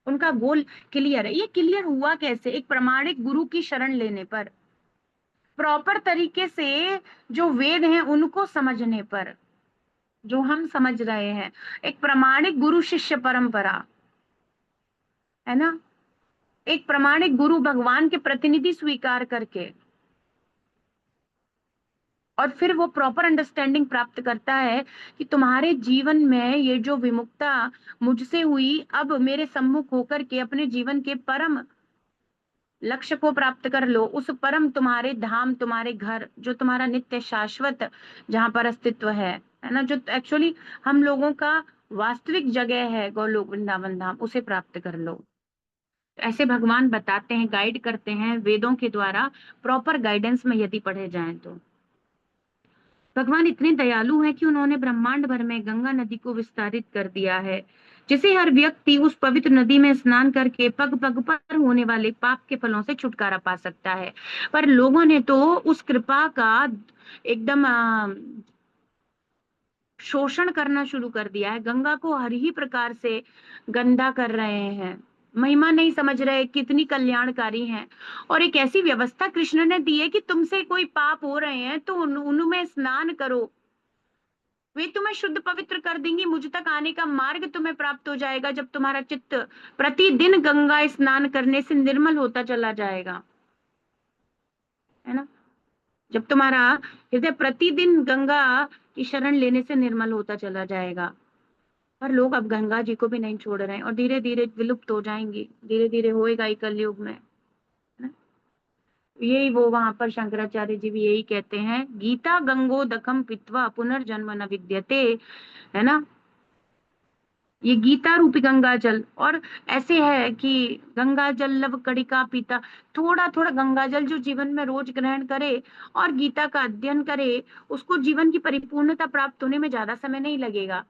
उनका गोल क्लियर है। ये क्लियर हुआ कैसे, एक प्रामाणिक गुरु की शरण लेने पर, प्रॉपर तरीके से जो वेद हैं उनको समझने पर, जो हम समझ रहे हैं, एक प्रामाणिक गुरु शिष्य परंपरा, है ना, एक प्रामाणिक गुरु भगवान के प्रतिनिधि स्वीकार करके, और फिर वो प्रॉपर अंडरस्टैंडिंग प्राप्त करता है कि तुम्हारे जीवन में ये जो विमुक्ता मुझसे हुई, अब मेरे सम्मुख होकर के अपने जीवन के परम लक्ष्य को प्राप्त कर लो। उस परम तुम्हारे धाम, तुम्हारे घर, जो तुम्हारा नित्य शाश्वत जहां पर अस्तित्व है ना, जो एक्चुअली हम लोगों का वास्तविक जगह है, गोलोक वृंदावन धाम, उसे प्राप्त कर लो। ऐसे भगवान बताते हैं, गाइड करते हैं वेदों के द्वारा, प्रॉपर गाइडेंस में यदि पढ़े जाएं तो। भगवान इतने दयालु हैं कि उन्होंने ब्रह्मांड भर में गंगा नदी को विस्तारित कर दिया है, जिसे हर व्यक्ति उस पवित्र नदी में स्नान करके पग पग पर होने वाले पाप के फलों से छुटकारा पा सकता है। पर लोगों ने तो उस कृपा का एकदम शोषण करना शुरू कर दिया है, गंगा को हर ही प्रकार से गंदा कर रहे हैं, महिमा नहीं समझ रहे कितनी कल्याणकारी है। और एक ऐसी व्यवस्था कृष्ण ने दी है कि तुमसे कोई पाप हो रहे हैं तो उनमें स्नान करो, वे तुम्हें शुद्ध पवित्र कर देंगी, मुझ तक आने का मार्ग तुम्हें प्राप्त हो जाएगा जब तुम्हारा चित्त प्रतिदिन गंगा स्नान करने से निर्मल होता चला जाएगा, है ना। जब तुम्हारा हृदय प्रतिदिन गंगा की शरण लेने से निर्मल होता चला जाएगा। पर लोग अब गंगा जी को भी नहीं छोड़ रहे हैं और धीरे धीरे विलुप्त हो जाएंगी, धीरे धीरे होएगा ही कलयुग में, है ना? यही वो वहां पर शंकराचार्य जी भी यही कहते हैं, गीता गंगोदकम पीत्वा पुनर्जन्म न विद्यते, है ना। ये गीता रूपी गंगा जल, और ऐसे है कि गंगा जल लव कड़िका पीता, थोड़ा थोड़ा गंगा जल जो जीवन में रोज ग्रहण करे और गीता का अध्ययन करे, उसको जीवन की परिपूर्णता प्राप्त होने में ज्यादा समय नहीं लगेगा।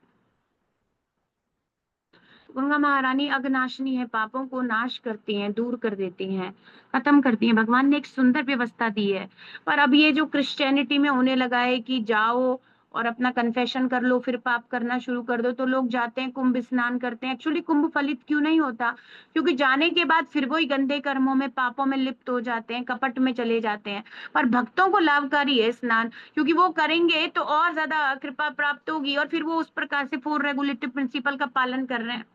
गंगा महारानी अघनाशिनी है, पापों को नाश करती हैं, दूर कर देती हैं, खत्म करती हैं। भगवान ने एक सुंदर व्यवस्था दी है। पर अब ये जो क्रिश्चियनिटी में होने लगा है कि जाओ और अपना कन्फेशन कर लो फिर पाप करना शुरू कर दो, तो लोग जाते हैं कुंभ स्नान करते हैं। एक्चुअली कुंभ फलित क्यों नहीं होता? क्योंकि जाने के बाद फिर वही गंदे कर्मों में, पापों में लिप्त हो जाते हैं, कपट में चले जाते हैं। पर भक्तों को लाभकारी है स्नान, क्योंकि वो करेंगे तो और ज्यादा कृपा प्राप्त होगी, और फिर वो उस प्रकार से फोर रेगुलेटिव प्रिंसिपल का पालन कर रहे हैं।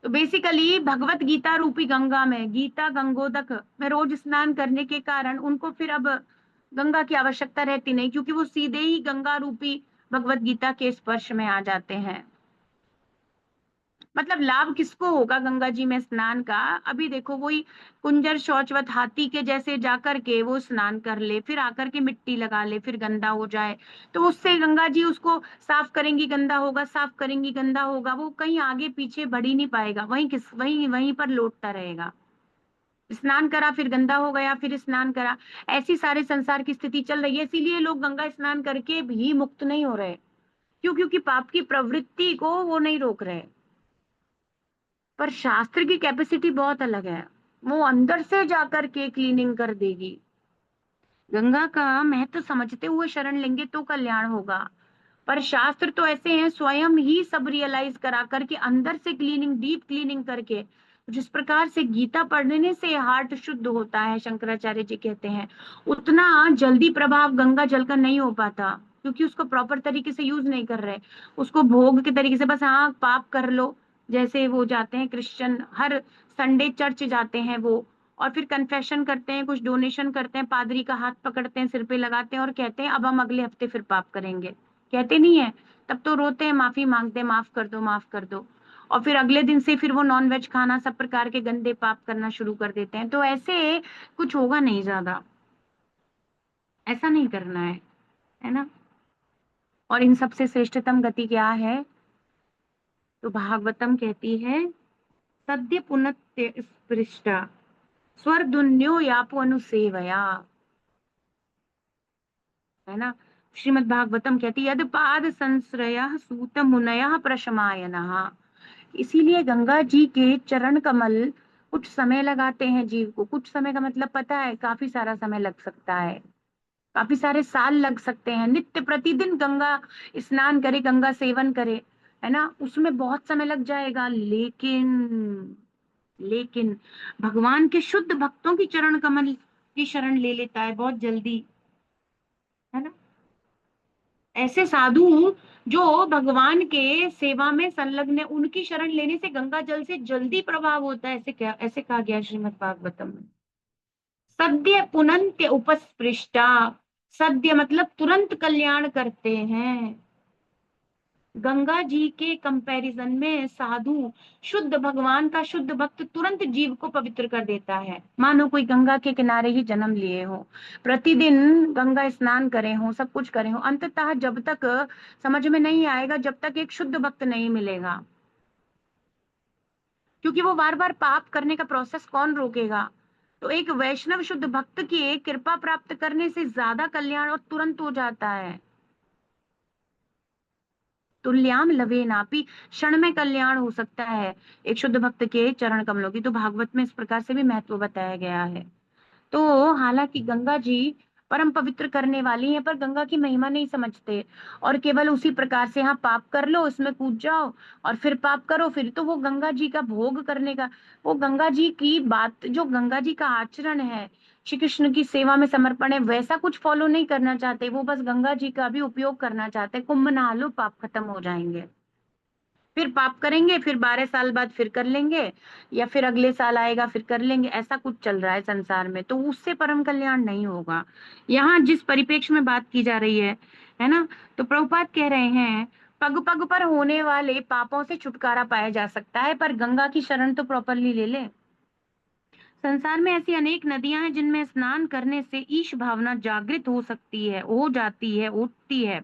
तो बेसिकली भगवत गीता रूपी गंगा में, गीता गंगोदक में रोज स्नान करने के कारण उनको फिर अब गंगा की आवश्यकता रहती नहीं, क्योंकि वो सीधे ही गंगा रूपी भगवत गीता के स्पर्श में आ जाते हैं। मतलब लाभ किसको होगा गंगा जी में स्नान का? अभी देखो, वही कुंजर शौचवत हाथी के जैसे जाकर के वो स्नान कर ले, फिर आकर के मिट्टी लगा ले, फिर गंदा हो जाए, तो उससे गंगा जी उसको साफ करेंगी, गंदा होगा, साफ करेंगी, गंदा होगा, वो कहीं आगे पीछे बढ़ ही नहीं पाएगा, वहीं वहीं पर लौटता रहेगा। स्नान करा फिर गंदा हो गया, फिर स्नान करा, ऐसी सारे संसार की स्थिति चल रही है। इसीलिए लोग गंगा स्नान करके भी मुक्त नहीं हो रहे। क्यों? क्योंकि पाप की प्रवृत्ति को वो नहीं रोक रहे। पर शास्त्र की कैपेसिटी बहुत अलग है, वो अंदर से जाकर के क्लीनिंग कर देगी। गंगा का महत्व समझते हुए शरण लेंगे तो कल्याण होगा। पर शास्त्र तो ऐसे हैं, स्वयं ही सब रियलाइज करा करके अंदर से क्लीनिंग, डीप क्लीनिंग करके, जिस प्रकार से गीता पढ़ने से हार्ट शुद्ध होता है, शंकराचार्य जी कहते हैं, उतना जल्दी प्रभाव गंगा जल का नहीं हो पाता, क्योंकि उसको प्रॉपर तरीके से यूज नहीं कर रहे। उसको भोग के तरीके से बस, हाँ पाप कर लो, जैसे वो जाते हैं क्रिश्चियन, हर संडे चर्च जाते हैं वो, और फिर कन्फेशन करते हैं, कुछ डोनेशन करते हैं, पादरी का हाथ पकड़ते हैं, सिर पे लगाते हैं और कहते हैं अब हम अगले हफ्ते फिर पाप करेंगे। कहते नहीं है, तब तो रोते हैं, माफी मांगते हैं, माफ कर दो, माफ कर दो, और फिर अगले दिन से फिर वो नॉन वेज खाना, सब प्रकार के गंदे पाप करना शुरू कर देते हैं। तो ऐसे कुछ होगा नहीं ज्यादा, ऐसा नहीं करना है ना। और इन सबसे श्रेष्ठतम गति क्या है? तो भागवतम कहती है, सद्य पुनत्य स्पृष्टा स्वर्दुन्यो यापो अनुसेवया, है ना। श्रीमद् भागवतम कहती है, यद पाद संश्रय सूत मुनय प्रशमायनः। इसीलिए गंगा जी के चरण कमल कुछ समय लगाते हैं जीव को। कुछ समय का मतलब पता है, काफी सारा समय लग सकता है, काफी सारे साल लग सकते हैं। नित्य प्रतिदिन गंगा स्नान करे, गंगा सेवन करे, है ना, उसमें बहुत समय लग जाएगा। लेकिन भगवान के शुद्ध भक्तों की चरण कमल की शरण ले लेता है बहुत जल्दी, है ना। ऐसे साधु जो भगवान के सेवा में संलग्न है, उनकी शरण लेने से गंगा जल से जल्दी प्रभाव होता है। ऐसे क्या, ऐसे कहा गया श्रीमद् भागवतम में। सद्य पुनन्त्य उपस्पृष्टा सद्य मतलब तुरंत कल्याण करते हैं। गंगा जी के कंपैरिजन में साधु, शुद्ध भगवान का शुद्ध भक्त तुरंत जीव को पवित्र कर देता है। मानो कोई गंगा के किनारे ही जन्म लिए हो, प्रतिदिन गंगा स्नान करे हो, सब कुछ करे हो, अंततः जब तक समझ में नहीं आएगा, जब तक एक शुद्ध भक्त नहीं मिलेगा, क्योंकि वो बार बार पाप करने का प्रोसेस कौन रोकेगा। तो एक वैष्णव शुद्ध भक्त की कृपा प्राप्त करने से ज्यादा कल्याण और तुरंत हो जाता है। तुल्याम लवे नापी, क्षण में कल्याण हो सकता है एक शुद्ध भक्त के चरण कमलों की। तो भागवत में इस प्रकार से भी महत्व बताया गया है। तो हालांकि गंगा जी परम पवित्र करने वाली हैं, पर गंगा की महिमा नहीं समझते, और केवल उसी प्रकार से हाँ पाप कर लो, उसमें कूद जाओ और फिर पाप करो, फिर तो वो गंगा जी का भोग करने का, वो गंगा जी की बात, जो गंगा जी का आचरण है, श्री कृष्ण की सेवा में समर्पण है, वैसा कुछ फॉलो नहीं करना चाहते। वो बस गंगा जी का भी उपयोग करना चाहते हैं। कुंभ नहा लो, पाप खत्म हो जाएंगे। फिर पाप करेंगे, फिर 12 साल बाद फिर कर लेंगे, या फिर अगले साल आएगा फिर कर लेंगे, ऐसा कुछ चल रहा है संसार में, तो उससे परम कल्याण नहीं होगा। यहाँ जिस परिप्रेक्ष्य में बात की जा रही है ना, तो प्रभुपाद कह रहे हैं पग पग पर होने वाले पापों से छुटकारा पाया जा सकता है, पर गंगा की शरण तो प्रॉपरली ले ले। संसार में ऐसी अनेक नदियां हैं जिनमें स्नान करने से ईश भावना जागृत हो सकती है, हो जाती है, उठती है,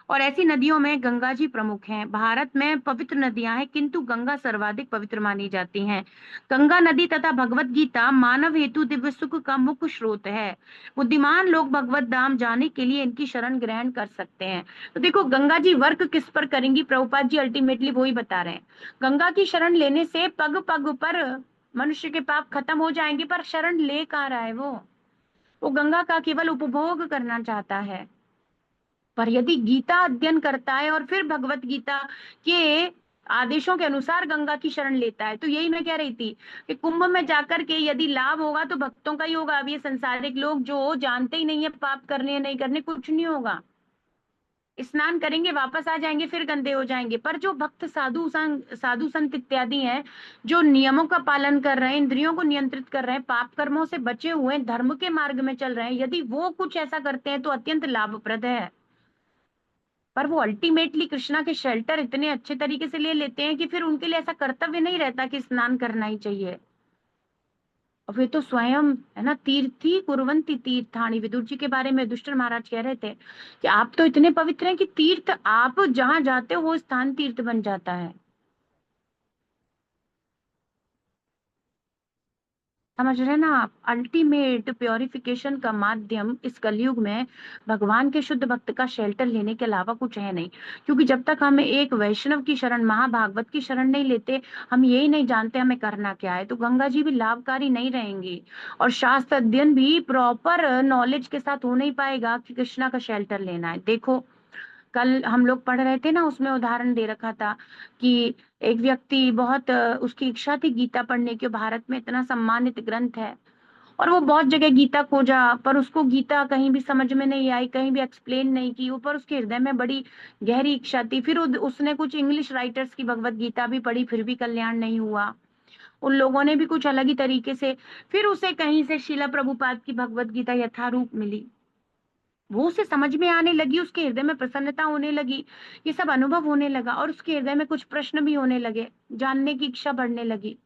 और ऐसी नदियों में गंगा जी प्रमुख हैं। भारत में पवित्र नदियां हैं, किंतु गंगा सर्वाधिक पवित्र मानी जाती हैं। गंगा नदी तथा भगवत गीता मानव हेतु दिव्य सुख का मुख्य स्रोत है। बुद्धिमान लोग भगवत धाम जाने के लिए इनकी शरण ग्रहण कर सकते हैं। तो देखो गंगा जी वर्क किस पर करेंगी, प्रभुपाद जी अल्टीमेटली वही बता रहे हैं। गंगा की शरण लेने से पग पग पर मनुष्य के पाप खत्म हो जाएंगे, पर शरण ले कहाँ रहा है वो गंगा का केवल उपभोग करना चाहता है। पर यदि गीता अध्ययन करता है और फिर भगवत गीता के आदेशों के अनुसार गंगा की शरण लेता है, तो यही मैं कह रही थी कि कुंभ में जाकर के यदि लाभ होगा तो भक्तों का ही होगा। अब ये संसारिक लोग जो जानते ही नहीं है पाप करने या नहीं करने, कुछ नहीं होगा। स्नान करेंगे, वापस आ जाएंगे, फिर गंदे हो जाएंगे। पर जो भक्त साधु संत इत्यादि हैं, जो नियमों का पालन कर रहे हैं, इंद्रियों को नियंत्रित कर रहे हैं, पाप कर्मों से बचे हुए हैं, धर्म के मार्ग में चल रहे हैं, यदि वो कुछ ऐसा करते हैं तो अत्यंत लाभप्रद है। पर वो अल्टीमेटली कृष्णा के शेल्टर इतने अच्छे तरीके से ले लेते हैं कि फिर उनके लिए ऐसा कर्तव्य नहीं रहता कि स्नान करना ही चाहिए। और वे तो स्वयं है ना, तीर्थी कुर्वन्ति तीर्थानि, विदुर जी के बारे में युधिष्ठिर महाराज कह रहे थे कि आप तो इतने पवित्र हैं कि तीर्थ आप जहां जाते हो वो स्थान तीर्थ बन जाता है। समझ रहे ना आप, अल्टीमेट प्योरिफिकेशन का माध्यम इस कलयुग में भगवान के शुद्ध भक्त का शेल्टर लेने के अलावा कुछ है नहीं। क्योंकि जब तक हमें एक वैष्णव की शरण, महाभागवत की शरण नहीं लेते, हम यही नहीं जानते हमें करना क्या है, तो गंगा जी भी लाभकारी नहीं रहेंगी। और शास्त्र अध्ययन भी प्रॉपर नॉलेज के साथ हो नहीं पाएगा कि कृष्णा का शेल्टर लेना है। देखो कल हम लोग पढ़ रहे थे ना, उसमें उदाहरण दे रखा था कि एक व्यक्ति बहुत उसकी इच्छा थी गीता पढ़ने की, भारत में इतना सम्मानित ग्रंथ है, और वो बहुत जगह गीता खोजा, पर उसको गीता कहीं भी समझ में नहीं आई, कहीं भी एक्सप्लेन नहीं की। ऊपर उसके हृदय में बड़ी गहरी इच्छा थी, फिर उसने कुछ इंग्लिश राइटर्स की भगवत गीता भी पढ़ी, फिर भी कल्याण नहीं हुआ। उन लोगों ने भी कुछ अलग ही तरीके से, फिर उसे कहीं से शिला प्रभुपाद की भगवत गीता यथारूप मिली, वो उसे समझ में आने लगी, उसके हृदय में प्रसन्नता होने लगी, ये सब अनुभव होने लगा, और उसके हृदय में कुछ प्रश्न भी होने लगे, जानने की इच्छा बढ़ने लगी।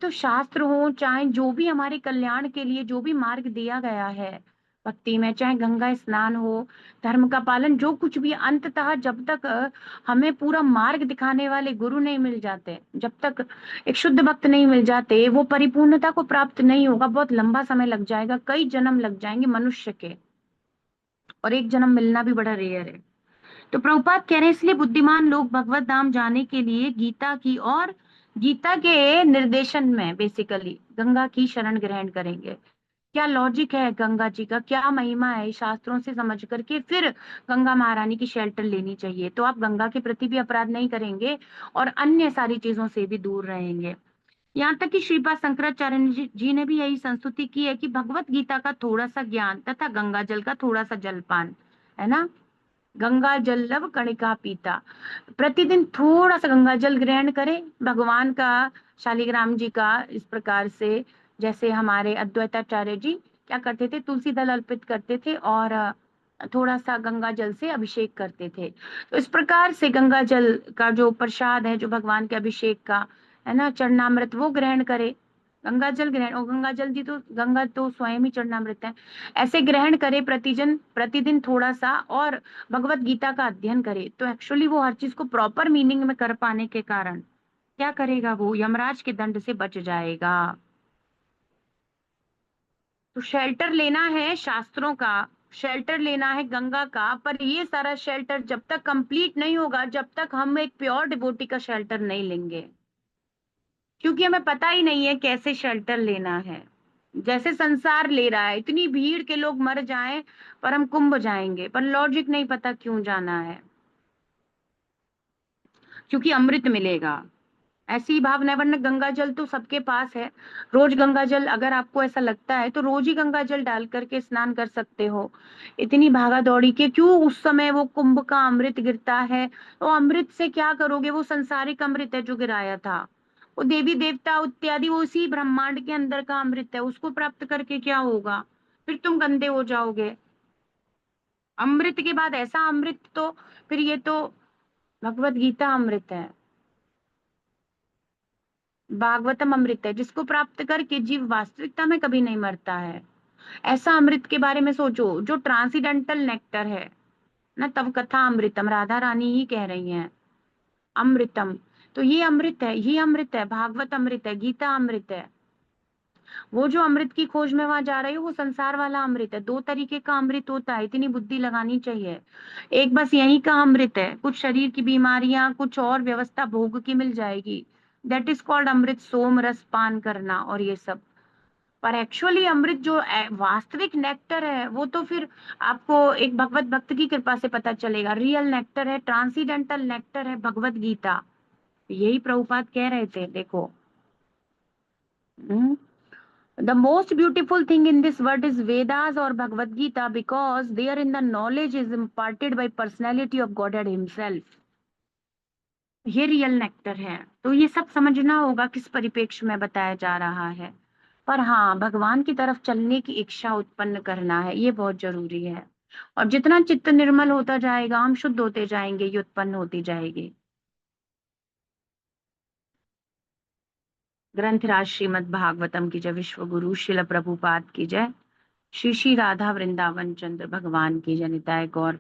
तो शास्त्र हो चाहे जो भी हमारे कल्याण के लिए जो भी मार्ग दिया गया है भक्ति में, चाहे गंगा स्नान हो, धर्म का पालन, जो कुछ भी, अंततः जब तक हमें पूरा मार्ग दिखाने वाले गुरु नहीं मिल जाते, जब तक एक शुद्ध भक्त नहीं मिल जाते, वो परिपूर्णता को प्राप्त नहीं होगा। बहुत लंबा समय लग जाएगा, कई जन्म लग जाएंगे मनुष्य के, और एक जन्म मिलना भी बड़ा रेयर है। तो प्रभुपाद कह रहे हैं इसलिए बुद्धिमान लोग भगवत धाम जाने के लिए गीता की और गीता के निर्देशन में बेसिकली गंगा की शरण ग्रहण करेंगे। क्या लॉजिक है गंगा जी का, क्या महिमा है, शास्त्रों से समझ करके फिर गंगा महारानी की शेल्टर लेनी चाहिए, तो आप गंगा के प्रति भी अपराध नहीं करेंगे और अन्य सारी चीजों से भी दूर रहेंगे। यहाँ तक कि श्रीपाद शंकराचार्य जी ने भी यही संस्तुति की है कि भगवत गीता का थोड़ा सा ज्ञान तथा गंगा जल का थोड़ा सा जलपान, है ना, गंगा जल लव कणिका पीता, प्रतिदिन थोड़ा सा गंगा जल ग्रहण करें, भगवान का, शालिग्राम जी का, इस प्रकार से जैसे हमारे अद्वैताचार्य जी क्या करते थे, तुलसी दल अर्पित करते थे और थोड़ा सा गंगा जल से अभिषेक करते थे। तो इस प्रकार से गंगा जल का जो प्रसाद है, जो भगवान के अभिषेक का है ना, चरणामृत, वो ग्रहण करे। गंगा जल ग्रहण, और गंगा जल दी तो गंगा तो स्वयं ही चरणामृत है, ऐसे ग्रहण करे प्रतिदिन थोड़ा सा, और भगवत गीता का अध्ययन करे। तो एक्चुअली वो हर चीज को प्रॉपर मीनिंग में कर पाने के कारण क्या करेगा, वो यमराज के दंड से बच जाएगा। तो शेल्टर लेना है शास्त्रों का, शेल्टर लेना है गंगा का, पर ये सारा शेल्टर जब तक कंप्लीट नहीं होगा, जब तक हम एक प्योर डिवोटी का शेल्टर नहीं लेंगे, क्योंकि हमें पता ही नहीं है कैसे शेल्टर लेना है। जैसे संसार ले रहा है, इतनी भीड़ के लोग मर जाएं पर हम कुंभ जाएंगे, पर लॉजिक नहीं पता क्यों जाना है, क्योंकि अमृत मिलेगा। ऐसी ही भावना है, वरना गंगा जल तो सबके पास है। रोज गंगा जल, अगर आपको ऐसा लगता है तो रोज ही गंगा जल डाल करके स्नान कर सकते हो। इतनी भागा दौड़ी के क्यों, उस समय वो कुंभ का अमृत गिरता है, तो अमृत से क्या करोगे, वो संसारिक अमृत है जो गिराया था, वो देवी देवता इत्यादि, वो उसी ब्रह्मांड के अंदर का अमृत है, उसको प्राप्त करके क्या होगा, फिर तुम गंदे हो जाओगे। अमृत के बाद ऐसा अमृत, तो फिर ये तो भगवत गीता अमृत है, भागवतम अमृत है, जिसको प्राप्त करके जीव वास्तविकता में कभी नहीं मरता है। ऐसा अमृत के बारे में सोचो जो ट्रांसीडेंटल नेक्टर है ना, तब कथा अमृतम, राधा रानी ही कह रही हैं अमृतम। तो ये अमृत है, ये अमृत है, भागवत अमृत है, गीता अमृत है। वो जो अमृत की खोज में वहां जा रही हो, वो संसार वाला अमृत है। दो तरीके का अमृत होता है, इतनी बुद्धि लगानी चाहिए। एक बस यही का अमृत है, कुछ शरीर की बीमारियां, कुछ और व्यवस्था भोग की मिल जाएगी, दैट इज कॉल्ड अमृत, सोम रस पान करना और ये सब। पर एक्चुअली अमृत जो वास्तविक नेक्टर है, वो तो फिर आपको एक भगवत भक्त की कृपा से पता चलेगा। रियल नेक्टर है, ट्रांसीडेंटल नेक्टर है भगवत गीता। यही प्रभुपाद कह रहे थे, देखो। The most beautiful thing in this world is Vedas or Bhagavad Gita, because therein the knowledge is imparted by personality of Godhead himself. ये रियल नेक्टर है। तो ये सब समझना होगा किस परिप्रेक्ष्य में बताया जा रहा है। पर हाँ, भगवान की तरफ चलने की इच्छा उत्पन्न करना है, ये बहुत जरूरी है। और जितना चित्त निर्मल होता जाएगा, हम शुद्ध होते जाएंगे, ये उत्पन्न होती जाएगी। ग्रंथराज श्रीमद् भागवतम की जय, विश्व गुरु शिल प्रभुपाद की जय, श्री श्री राधा वृंदावन चंद्र भगवान की जय, निताय गौर